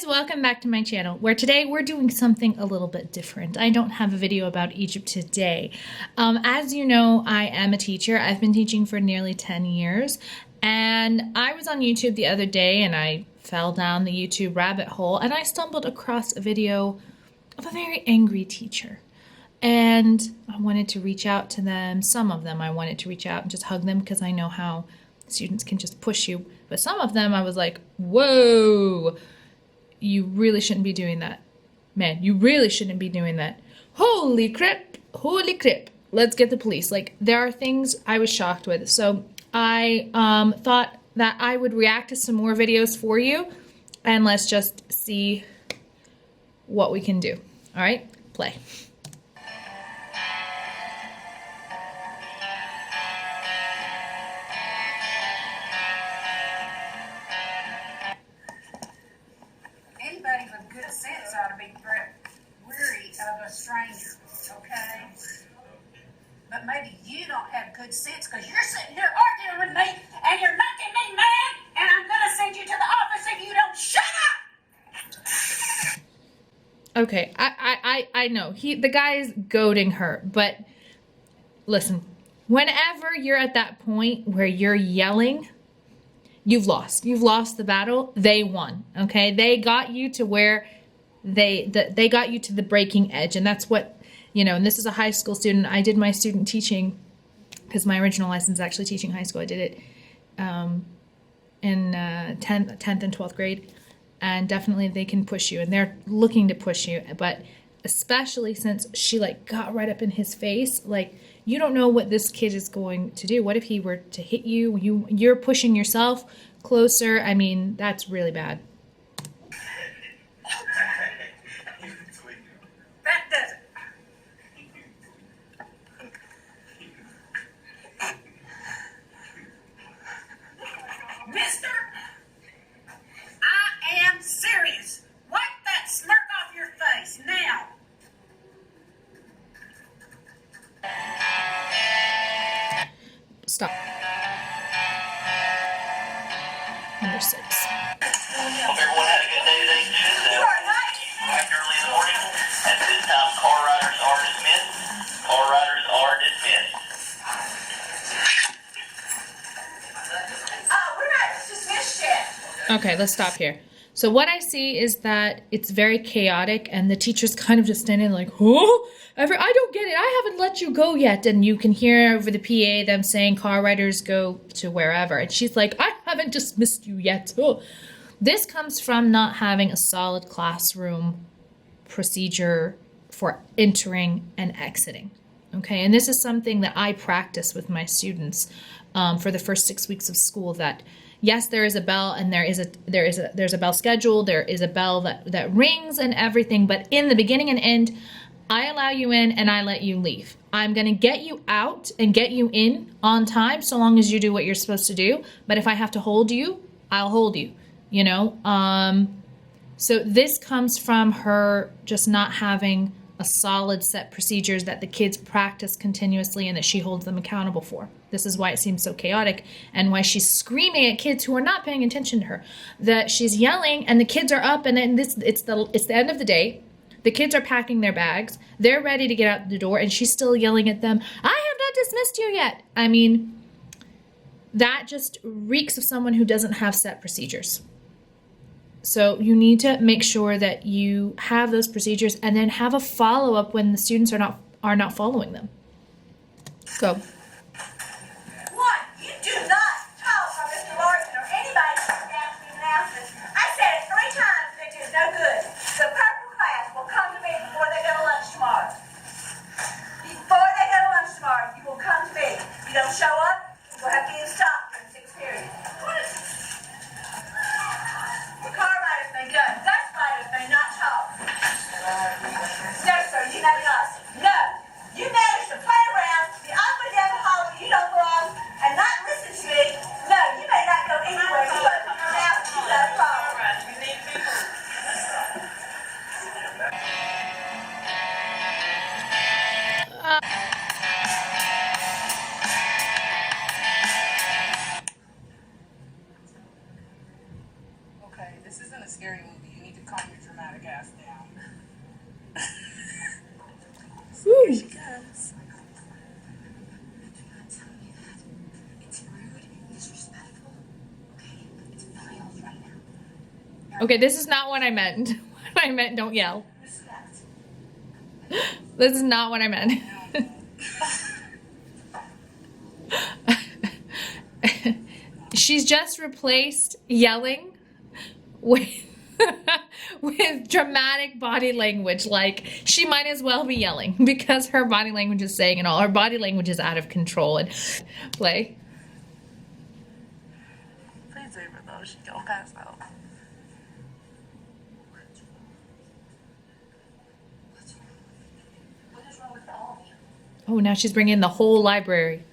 guys, welcome back to my channel, where today we're doing something a little bit different. I don't have a video about Egypt today. As you know, I am a teacher. I've been teaching for nearly 10 years, and I was on YouTube the other day and I fell down the YouTube rabbit hole and I stumbled across a video of a very angry teacher. And I wanted to reach out to them. Some of them I wanted to reach out and just hug them because I know how students can just push you. But some of them I was like, whoa, you really shouldn't be doing that. Man, you really shouldn't be doing that. Holy crap, let's get the police. Like, there are things I was shocked with. So I thought that I would react to some more videos for you, and let's just see what we can do. All right, play. Anybody with good sense ought to be weary of a stranger, okay? But maybe you don't have good sense because you're sitting here arguing with me and you're making me mad, and I'm going to send you to the office if you don't shut up! Okay, I know. The guy is goading her, but listen, whenever you're at that point where you're yelling, you've lost. You've lost the battle. They won. Okay, they got you to where they got you to the breaking edge, and that's what, you know. And this is a high school student. I did my student teaching because my original license is actually teaching high school. I did it in 10th and 12th grade, and definitely they can push you, and they're looking to push you. But especially since she like got right up in his face, like, you don't know what this kid is going to do. What if he were to hit you? You're pushing yourself closer. I mean, that's really bad. That does it. Mister, I am serious. Wipe that smirk off your face now. Stop. Number 6. Hope everyone had a good day today, students. You are nice. Back early in the morning. At this time, car riders are dismissed. Car riders are dismissed. We're not dismissed yet. Okay, let's stop here. So what I see is that it's very chaotic, and the teacher's kind of just standing like, oh, I don't get it. I haven't let you go yet. And you can hear over the PA them saying car riders go to wherever. And she's like, I haven't dismissed you yet. Oh. This comes from not having a solid classroom procedure for entering and exiting. Okay, and this is something that I practice with my students for the first 6 weeks of school. That yes, there is a bell, and there's a bell schedule. There is a bell that rings and everything. But in the beginning and end, I allow you in and I let you leave. I'm gonna get you out and get you in on time, so long as you do what you're supposed to do. But if I have to hold you, I'll hold you. You know. So this comes from her just not having a solid set procedures that the kids practice continuously and that she holds them accountable for. This is why it seems so chaotic, and why she's screaming at kids who are not paying attention to her. That she's yelling and the kids are up, and then it's the end of the day. The kids are packing their bags. They're ready to get out the door, and she's still yelling at them, I have not dismissed you yet. I mean, that just reeks of someone who doesn't have set procedures. So you need to make sure that you have those procedures, and then have a follow-up when the students are not following them. Go. What? You do not talk on Mr. Larson or anybody who down to the announcement. I said it 3 times, which is no good. The purple class will come to me before they go to lunch tomorrow. Before they go to lunch tomorrow, you will come to me. If you don't show up, we'll have to get stopped for the 6th period. The car riders may go. Bus riders may not talk. No, sir, you know us. No. You manage to play around, be up and down the hall when you don't belong, and not listen to me. No, you may not go anywhere. You go to your mouth, you got a problem. Okay, this isn't a scary movie. You need to Calm your dramatic ass down. Woo. Here she comes. It's rude, disrespectful. Okay? It's vile right now. Okay, this is not what I meant. What I meant, don't yell. Respect. This is not what I meant. She's just replaced yelling with with dramatic body language. Like, she might as well be yelling because her body language is saying it all. Her body language is out of control. And play. Please save her though. She gonna pass out. What is wrong with all of you? Oh, now she's bringing in the whole library.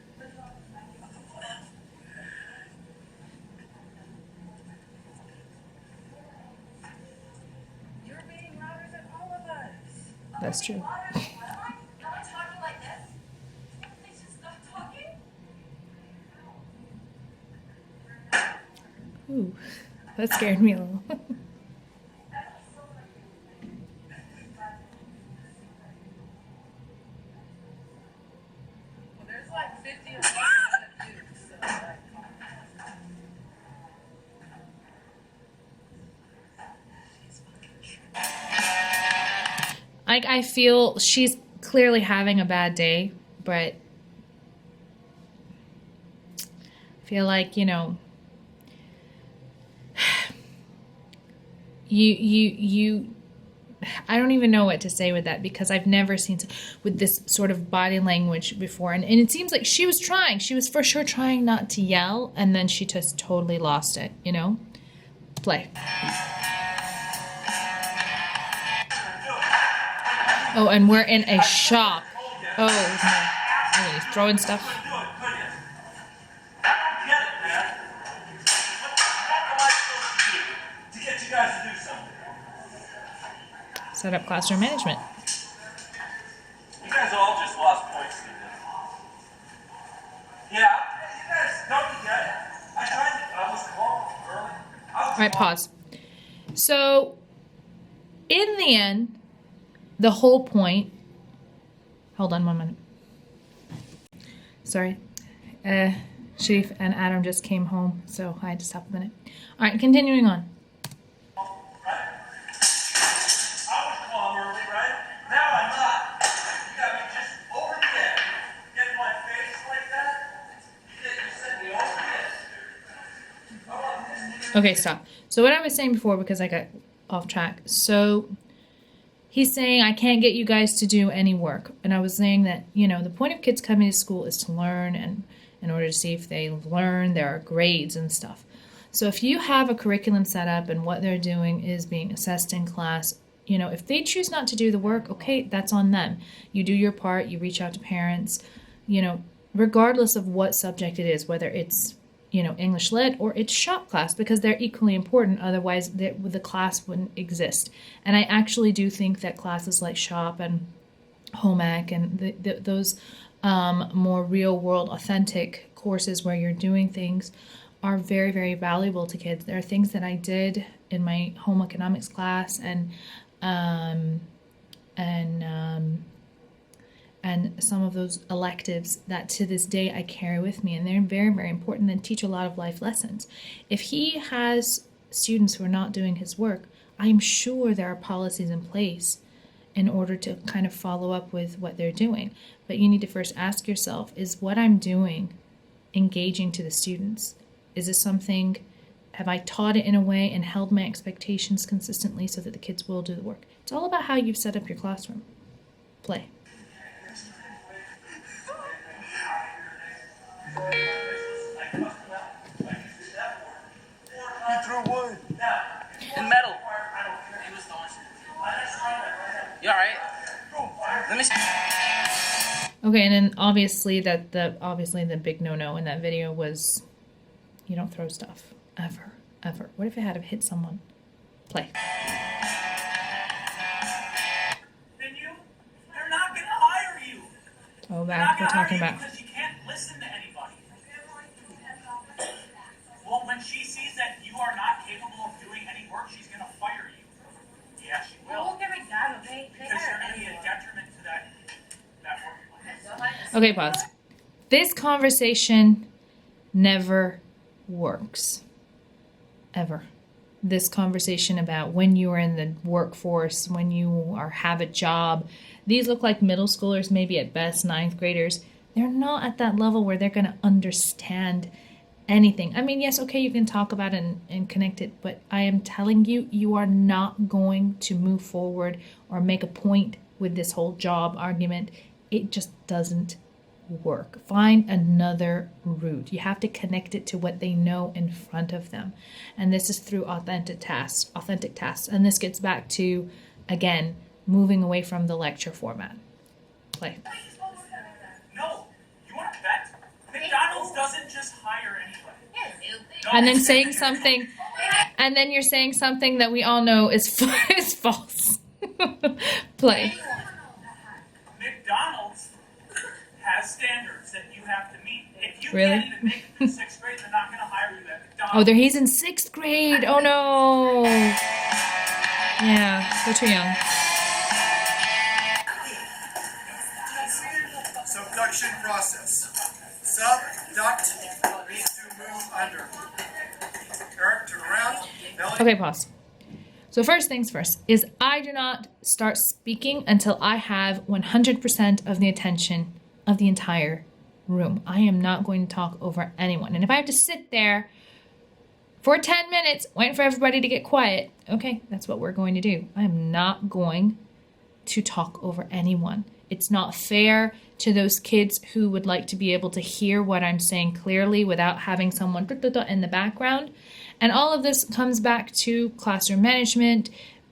You're being louder than all of us. That's true. Am I talking like this? Please just stop talking. Ooh, that scared me a little. Well, there's like 50 of us that do, so like, I feel she's clearly having a bad day, but I feel like, you know, you I don't even know what to say with that, because I've never seen with this sort of body language before, and it seems like she was for sure trying not to yell, and then she just totally lost it, you know. Play. Oh, and we're in a shop. Oh, no. Oh, he's throwing stuff. I don't get it, man. What am I supposed to do to get you guys to do something? Set up classroom management. You guys all just lost points to this. Yeah, you guys don't get it. I was calm early. All right, pause. So, in the end, the whole point. Hold on 1 minute. Sorry. Sharif and Adam just came home, so I had to stop a minute. All right, continuing on. I was calm early, right? Now I'm not. You got me just over the edge. Get my face like that? You sent me over the edge. Okay, stop. So what I was saying before, because I got off track. So he's saying, I can't get you guys to do any work. And I was saying that, you know, the point of kids coming to school is to learn, and in order to see if they learn, there are grades and stuff. So if you have a curriculum set up and what they're doing is being assessed in class, you know, if they choose not to do the work, okay, that's on them. You do your part, you reach out to parents, you know, regardless of what subject it is, whether it's, you know, English Lit or it's shop class, because they're equally important. Otherwise, the class wouldn't exist. And I actually do think that classes like shop and home ec and those more real world, authentic courses where you're doing things are very, very valuable to kids. There are things that I did in my home economics class and some of those electives that to this day I carry with me, and they're very, very important and teach a lot of life lessons. If he has students who are not doing his work, I'm sure there are policies in place in order to kind of follow up with what they're doing. But you need to first ask yourself, is what I'm doing engaging to the students? Is this something, have I taught it in a way and held my expectations consistently so that the kids will do the work? It's all about how you've set up your classroom. Play. You threw one. in metal. You alright? Let me see. Okay, and then obviously the big no-no in that video was you don't throw stuff. Ever. Ever. What if it had hit someone? Play. Then they're not going to hire you. Oh, They're not back. We're going to hire talking you about. because you can't listen to anybody. Well, when she sees that you are not capable of doing any work, she's going to fire you. Okay, pause. This conversation never works. Ever. This conversation about when you are in the workforce, when you have a job. These look like middle schoolers, maybe at best ninth graders. They're not at that level where they're going to understand anything. I mean, yes, okay, you can talk about it and connect it, but I am telling you, you are not going to move forward or make a point with this whole job argument. It just doesn't work. Find another route. You have to connect it to what they know in front of them. And this is through authentic tasks. And this gets back to, again, moving away from the lecture format. Play. No, you want to bet? McDonald's doesn't just hire anybody. No. And then saying something, and then you're saying something that we all know is false. Play. McDonald's has standards that you have to meet. If you Really? can't even make it to 6th grade, they're not going to hire you at McDonald's. Oh, he's in 6th grade. Oh no. Yeah, they're too young. Subduction process. Subduct means to move under. Eric, turn around. Melanie. Okay, pause. So first things first is I do not start speaking until I have 100% of the attention of the entire room. I am not going to talk over anyone. And if I have to sit there for 10 minutes waiting for everybody to get quiet, okay, that's what we're going to do. I am not going to talk over anyone. It's not fair to those kids who would like to be able to hear what I'm saying clearly without having someone in the background. And all of this comes back to classroom management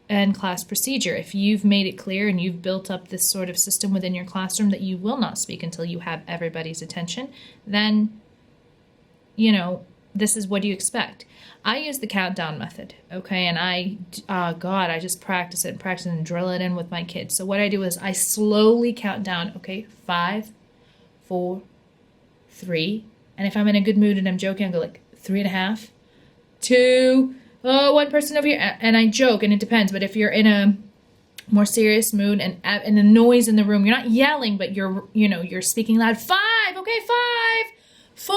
and class procedure. If you've made it clear and you've built up this sort of system within your classroom that you will not speak until you have everybody's attention, then, you know, this is what you expect. I use the countdown method, okay? And I just practice it and drill it in with my kids. So what I do is I slowly count down, okay, 5, 4, 3. And if I'm in a good mood and I'm joking, I go like 3.5, 2, one person over here. And I joke, and it depends. But if you're in a more serious mood and the noise in the room, you're not yelling, but you're speaking loud. 5, okay, 5, 4,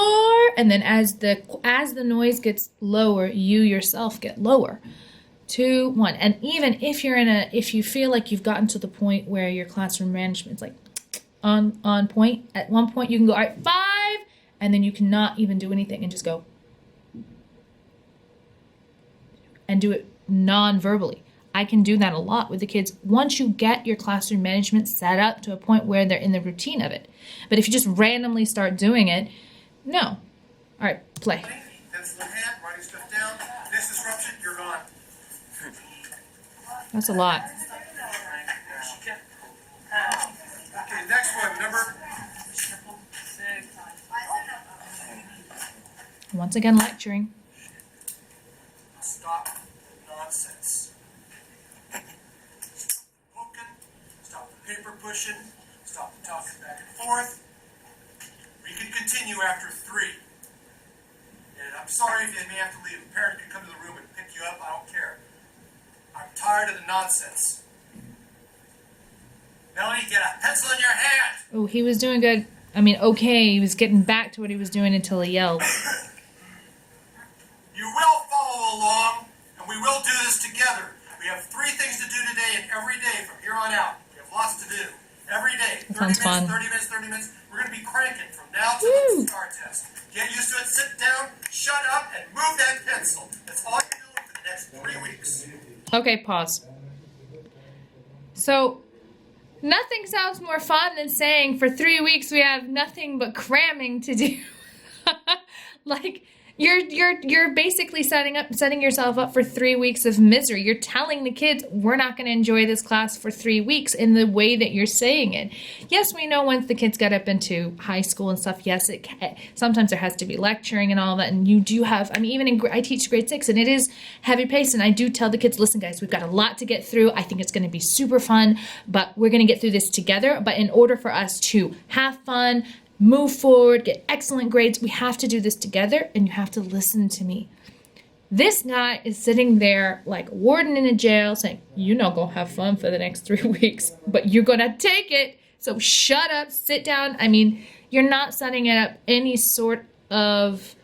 and then as the noise gets lower, you yourself get lower. 2, 1. And even if if you feel like you've gotten to the point where your classroom management's like on point, at one point you can go, all right, 5, and then you cannot even do anything and just go and do it non-verbally. I can do that a lot with the kids once you get your classroom management set up to a point where they're in the routine of it. But if you just randomly start doing it, no. All right, play. Pencil in hand, writing stuff down. This disruption, you're gone. That's a lot. Okay, next one, number. Once again, lecturing. Stop nonsense. Poking, stop the paper pushing, stop the talking back and forth. We can continue after 3. And I'm sorry if you may have to leave. A parent can come to the room and pick you up. I don't care. I'm tired of the nonsense. Melanie, get a pencil in your hand. Oh, he was doing good. I mean, okay, he was getting back to what he was doing until he yelled. You will follow along, and we will do this together. We have 3 things to do today and every day from here on out. We have lots to do. Every day. That sounds 30 minutes, fun. 30 minutes, 30 minutes. We're going to be cranking from now to the STAR test. Get used to it, sit down, shut up, and move that pencil. That's all you're doing for the next 3 weeks. Okay, pause. So, nothing sounds more fun than saying for 3 weeks we have nothing but cramming to do. Like, you're basically setting yourself up for 3 weeks of misery. You're telling the kids we're not going to enjoy this class for 3 weeks in the way that you're saying it. Yes, we know once the kids get up into high school and stuff, yes, sometimes there has to be lecturing and all that, and you do have, I mean, even I teach grade 6, and it is heavy paced, and I do tell the kids, listen guys, we've got a lot to get through. I think it's going to be super fun, but we're going to get through this together. But in order for us to have fun, move forward, get excellent grades, we have to do this together, and you have to listen to me. This guy is sitting there like warden in a jail saying, you're not going to have fun for the next 3 weeks, but you're going to take it So shut up, sit down. I mean, you're not setting it up any sort of,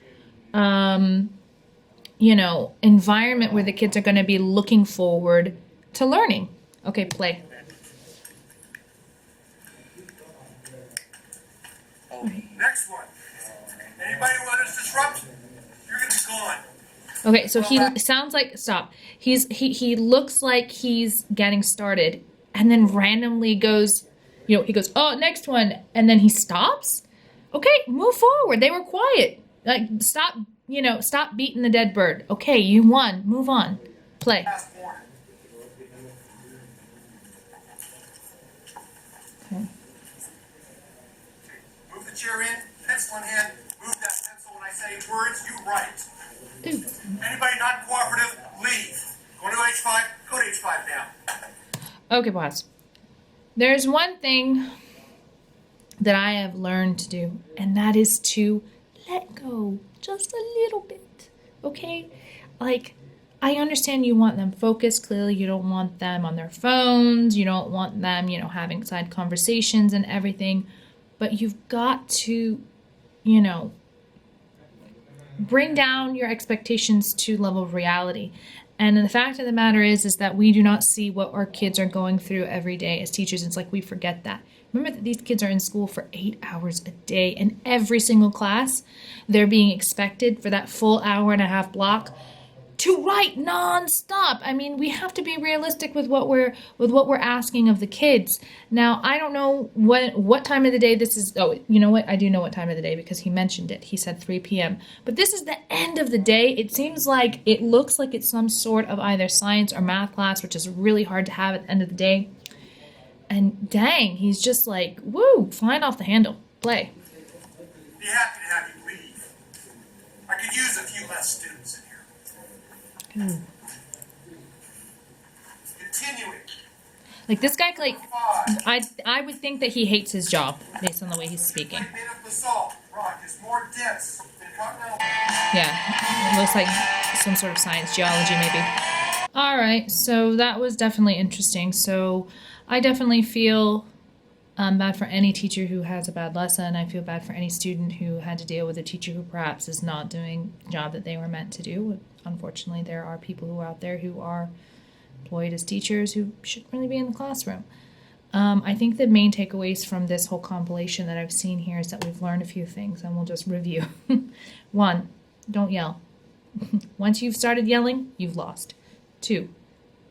environment where the kids are going to be looking forward to learning. Okay, play. Next one. Anybody who let us disrupt, you're gonna be gone. Okay, so he sounds like stop. He looks like he's getting started, and then randomly goes, he goes, oh, next one, and then he stops. Okay, move forward. They were quiet. Like stop beating the dead bird. Okay, you won. Move on. Play. Last warning. Okay. Move the chair in, pencil in hand, move that pencil when I say words, you write. Ooh. Anybody not cooperative, leave. Go to H5, go to H5 now. Okay, boss. There's one thing that I have learned to do, and that is to let go just a little bit, okay? Like, I understand you want them focused. Clearly, you don't want them on their phones. You don't want them, having side conversations and everything. But you've got to, bring down your expectations to level of reality. And the fact of the matter is that we do not see what our kids are going through every day as teachers. It's like we forget that. Remember that these kids are in school for 8 hours a day, and every single class, they're being expected for that full hour and a half block to write nonstop. I mean, we have to be realistic with what we're asking of the kids. Now, I don't know what time of the day this is. Oh, you know what? I do know what time of the day because he mentioned it. He said 3 p.m. But this is the end of the day. It looks like it's some sort of either science or math class, which is really hard to have at the end of the day. And dang, he's just like, woo, flying off the handle. Play. Be happy to have you leave. I could use a few less students in here. Continuing. Like this guy, I would think that he hates his job based on the way he's speaking. Made of basalt rock is more dense than continental. Yeah, it looks like some sort of science, geology maybe. All right, so that was definitely interesting. So I definitely feel bad for any teacher who has a bad lesson. I feel bad for any student who had to deal with a teacher who perhaps is not doing the job that they were meant to do. Unfortunately, there are people who are out there who are employed as teachers who shouldn't really be in the classroom. I think the main takeaways from this whole compilation that I've seen here is that we've learned a few things, and we'll just review. 1, don't yell. Once you've started yelling, you've lost. 2,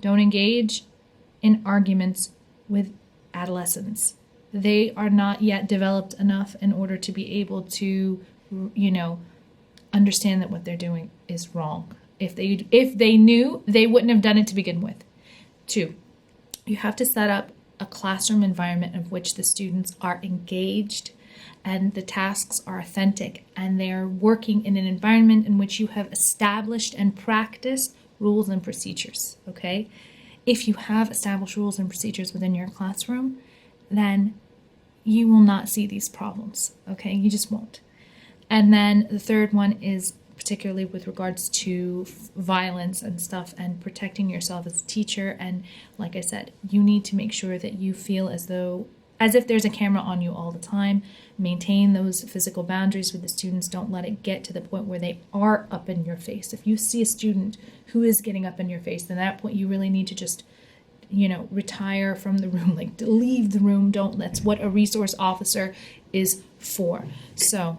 don't engage in arguments with adolescents. They are not yet developed enough in order to be able to, understand that what they're doing is wrong. If they knew, they wouldn't have done it to begin with. 2, you have to set up a classroom environment of which the students are engaged and the tasks are authentic and they're working in an environment in which you have established and practiced rules and procedures, okay? If you have established rules and procedures within your classroom, then you will not see these problems, okay? You just won't. And then the third one is particularly with regards to violence and stuff and protecting yourself as a teacher. And like I said, you need to make sure that you feel as if there's a camera on you all the time. Maintain those physical boundaries with the students. Don't let it get to the point where they are up in your face. If you see a student who is getting up in your face, then at that point you really need to just, retire from the room, like to leave the room. That's what a resource officer is for. So,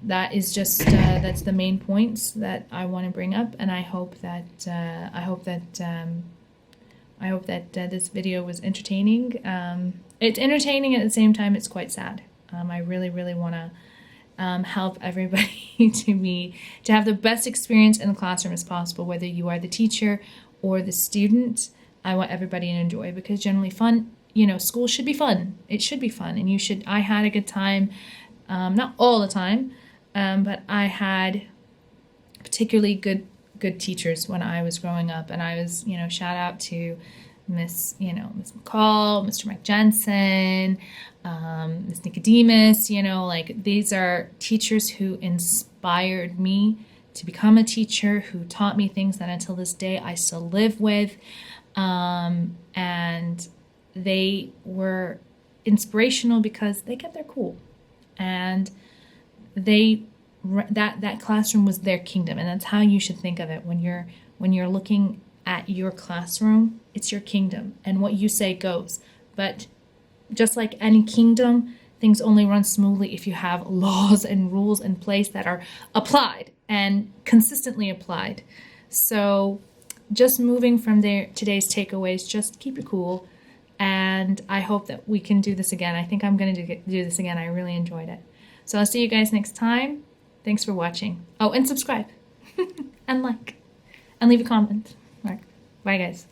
that is just that's the main points that I want to bring up, and I hope that this video was entertaining. It's entertaining at the same time. It's quite sad. I really want to help everybody to have the best experience in the classroom as possible, whether you are the teacher or the student. I want everybody to enjoy, because generally fun. School should be fun. It should be fun, and I had a good time. Not all the time. But I had particularly good teachers when I was growing up, and I was, shout out to Miss McCall, Mr. Mike Jensen, Miss Nicodemus, these are teachers who inspired me to become a teacher, who taught me things that until this day I still live with, and they were inspirational because they kept their cool, and that classroom was their kingdom, and that's how you should think of it when you're looking at your classroom. It's your kingdom, and what you say goes. But just like any kingdom, things only run smoothly if you have laws and rules in place that are applied and consistently applied. So just moving from there, today's takeaways, just keep it cool. And I hope that we can do this again. I think I'm going to do this again. I really enjoyed it. So I'll see you guys next time. Thanks for watching. Oh, and subscribe and like and leave a comment. All right. Bye, guys.